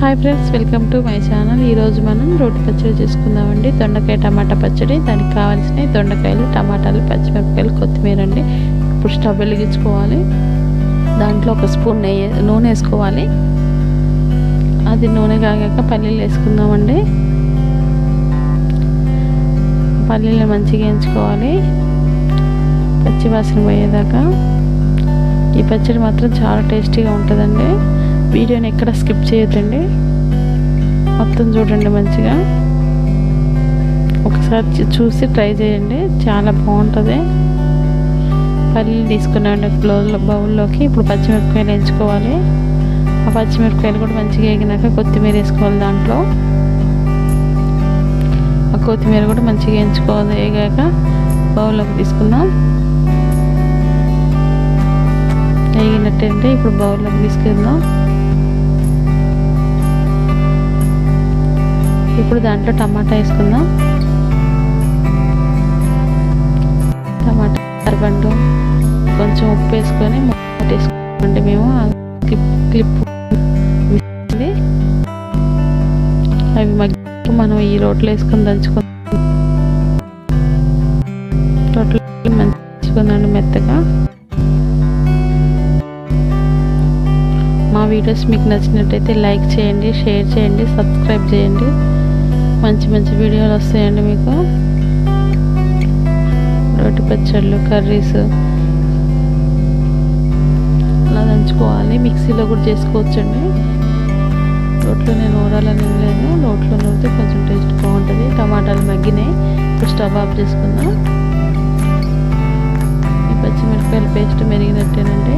Hi friends, welcome to my channel. ఈరోజు మనం రోటి పచ్చడి చేసుకుందామండి. దొండకాయ టమాటా పచ్చడి. దానికి కావాల్సిన దొండకాయలు, టమాటాలు, పచ్చిమిరపకాయలు, కొత్తిమీర అండి. ఇప్పుడు స్టవ్ వెలిగించుకోవాలి. దాంట్లో ఒక స్పూన్ నూనె వేసుకోవాలి. అది నూనె కాగాక పల్లీలు వేసుకుందామండి. పల్లీలు మంచిగా వేయించుకోవాలి, పచ్చి వాసన పోయేదాకా. ఈ పచ్చడి మాత్రం చాలా టేస్టీగా ఉంటుందండి. వీడియోని ఎక్కడ స్కిప్ చేయొద్దండి, మొత్తం చూడండి. మంచిగా ఒకసారి చూసి ట్రై చేయండి, చాలా బాగుంటుంది. పల్లీలు తీసుకున్నాండి బౌల్లోకి. ఇప్పుడు పచ్చిమిరపకాయలు వేయించుకోవాలి. ఆ పచ్చిమిరపకాయలు కూడా మంచిగా వేగినాక కొత్తిమీర వేసుకోవాలి. దాంట్లో ఆ కొత్తిమీర కూడా మంచిగా వేయించుకోవాలి. వేగాక బౌల్లోకి తీసుకుందాం. వేగినట్టంటే ఇప్పుడు బౌల్లోకి తీసుకుందాం. ఇప్పుడు దాంట్లో టమాటా వేసుకుందాం. టమాటా అరబండు కొంచెం ఉప్పు వేసుకొని వేసుకోండి. మేము క్లిప్ అవి మగ్గి మనం ఈ రోట్లో వేసుకొని దంచుకుందాం. రోట్లో మంచుకుందండి మెత్తగా. మా వీడియోస్ మీకు నచ్చినట్టయితే లైక్ చేయండి, షేర్ చేయండి, సబ్స్క్రైబ్ చేయండి. మంచి మంచి వీడియోలు వస్తాయండి మీకు. రోటి పచ్చళ్ళు, కర్రీస్ అలా దంచుకోవాలి. మిక్సీలో కూడా చేసుకోవచ్చండి. రోట్లో నేను నూరాలని లేదు, రోట్లో నూరితే కొంచెం టేస్ట్ బాగుంటుంది. టమాటాలు మగ్గినాయి. ఇప్పుడు స్టవ్ ఆఫ్ చేసుకుందాం. ఈ పచ్చిమిరపకాయల పేస్ట్ మెరిగినట్టేనండి.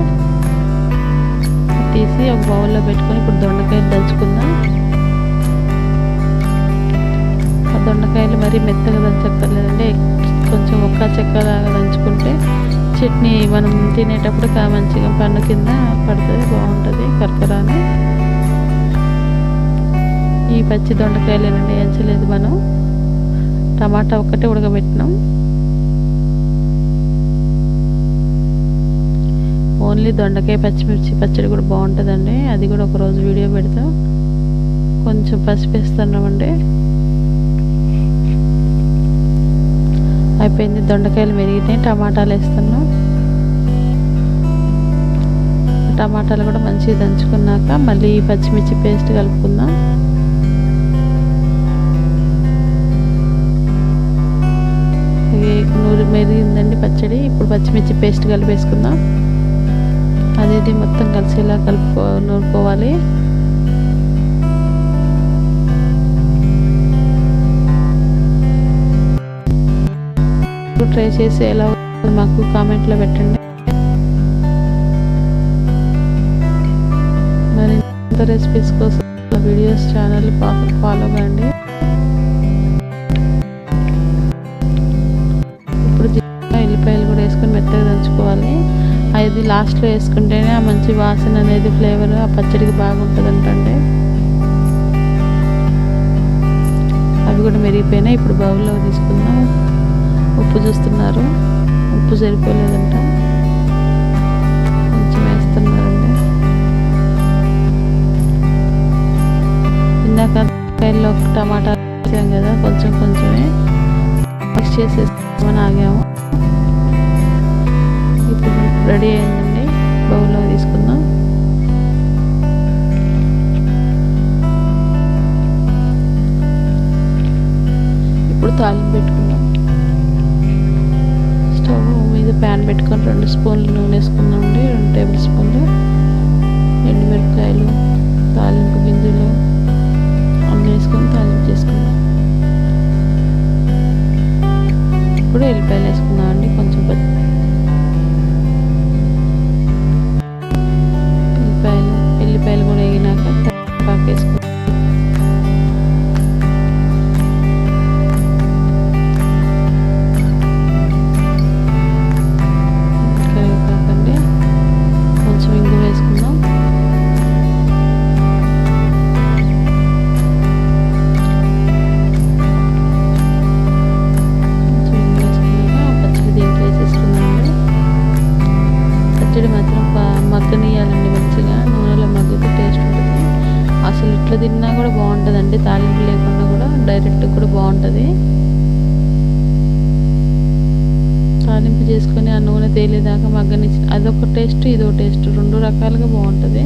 తీసి ఒక బౌల్లో పెట్టుకొని ఇప్పుడు దొండకాయలు దంచుకుందాం. ఆ దొండకాయలు మరీ మెత్తగా దంచక్కర్లేదండి, కొంచెం ఒక్క చెక్కలాగా దంచుకుంటే చట్నీ మనం తినేటప్పుడు మంచిగా పన్ను కింద పడుతుంది, బాగుంటుంది కరకరాని. ఈ పచ్చి దొండకాయలేనండి, ఎంచలేదు మనం. టమాటా ఒక్కటే ఉడకబెట్టినాం. ఓన్లీ దొండకాయ పచ్చిమిర్చి పచ్చడి కూడా బాగుంటుందండి. అది కూడా ఒకరోజు వీడియో పెడతాం. కొంచెం పసుపు వేస్తున్నామండి. అయిపోయింది. దొండకాయలు మెరిగినాయి. టమాటాలు వేస్తున్నాం. టమాటాలు కూడా మంచిగా దంచుకున్నాక మళ్ళీ పచ్చిమిర్చి పేస్ట్ కలుపుకుందాం. నూరు మెరిగిందండి పచ్చడి. ఇప్పుడు పచ్చిమిర్చి పేస్ట్ కలిపేసుకుందాం. అదేది మొత్తం కలిసేలా నూరుకోవాలి. ట్రై చేసి ఎలా మాకు కామెంట్లో పెట్టండి. మరి ఇంత రెసిపీస్ కోసం వీడియోస్ ఛానల్ ఫాలో కండి. ఇప్పుడు ఎల్లిపాయలు కూడా వేసుకొని మెత్తగా దంచుకోవాలి. అది లాస్ట్లో వేసుకుంటేనే ఆ మంచి వాసన అనేది, ఫ్లేవర్ ఆ పచ్చడికి బాగుంటుంది అంటండి. అవి కూడా మెరిగిపోయినాయి. ఇప్పుడు బౌల్లో తీసుకుందాం. ఉప్పు చూస్తున్నారు, ఉప్పు సరిపోలేదంట, కొంచెం వేస్తున్నారండి. ఇందాక కాయల్లో టమాటా వేసాం కదా, కొంచెం కొంచెమే మిక్స్ చేసేస్తామని ఆగాము. ఇప్పుడు రెడీ అయిందండి. బౌల్లో తీసుకుందాం. ఇప్పుడు తాలింపు పెట్టుకుందాం. స్టవ్ మీద ప్యాన్ పెట్టుకొని 2 స్పూన్లు నూనె వేసుకుందామండి. 2 టేబుల్ స్పూన్లు ఎండుమిరపకాయలు, తాలింపు గింజలు అన్నీ వేసుకొని తాలింపు చేసుకుందాం. ఇప్పుడు ఎల్లిపాయలు వేసుకుందామండి. కొంచెం ఎల్లిపాయలు కూడా వేగినాక కరివేపాకు వేసుకుందాం. కరివేపాకు అండి ఇట్లా తిన్నా కూడా బాగుంటుందండి, తాలింపు లేకుండా కూడా డైరెక్ట్ కూడా బాగుంటుంది. తాలింపు చేసుకొని ఆ నూనె తేలేదాకా మగ్గనిచ్చి అదొక టేస్ట్ ఇదో టేస్ట్, రెండు రకాలుగా బాగుంటుంది.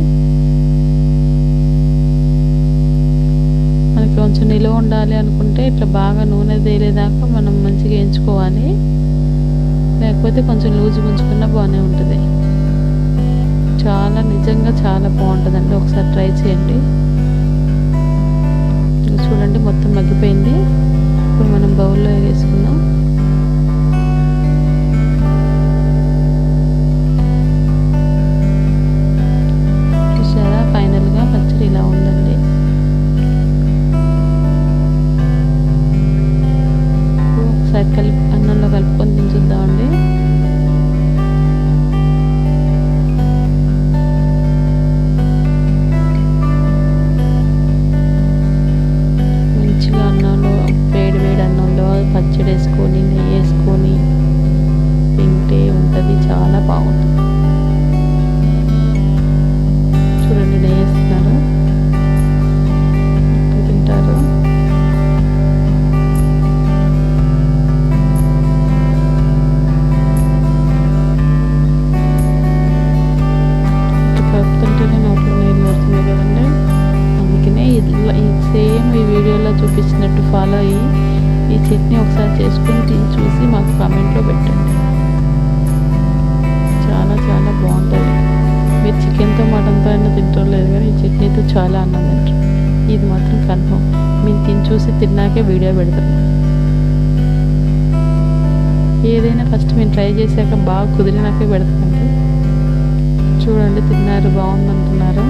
మనకి కొంచెం నిలువ ఉండాలి అనుకుంటే ఇట్లా బాగా నూనె తేలేదాకా మనం మంచిగా వేయించుకోవాలి, లేకపోతే కొంచెం లూజు గుంజుకున్నా బాగానే ఉంటుంది. చాలా నిజంగా చాలా బాగుంటుందండి, ఒకసారి ట్రై చేయండి. చూడండి మొత్తం మగ్గిపోయింది. ఇప్పుడు మనం బౌల్లో వేసుకుందాం. చూసారా ఫైనల్గా పచ్చడి ఇలా ఉందండి. ఒకసారి అన్నంలో కలుపుకొని దించుద్దామండి. మంచిగా అన్నంలో వేడి వేడి అన్నంలో పచ్చడి వేసుకొని నెయ్యి వేసుకొని తింటే ఉంటుంది, చాలా బాగుంటుంది. చూడండి నెయ్యి వేస్తున్నారు, తింటారు. కలుపుతుంటేనే నోట్లో నీళ్ళు వస్తున్నాయి కదండి. అందుకనే సేమ్ ఈ వీడియోలో చూపించినట్టు ఫాలో అయ్యి ఈ చట్నీ ఒకసారి చేసుకొని తిని చూసి మాకు కామెంట్లో పెట్టండి. చాలా చాలా బాగుంటుంది. మీరు చికెన్తో మటన్తో అయినా తింటారు లేదు, కానీ ఈ చట్నీతో చాలా అన్నం తింటారు. ఇది మాత్రం కన్ఫర్మ్. మేము తిని చూసి తిన్నాకే వీడియో పెడతాం. ఏదైనా ఫస్ట్ మేము ట్రై చేశాక బాగా కుదిరినాకే పెడతామండి. చూడండి తిన్నారు, బాగుందంటున్నారు.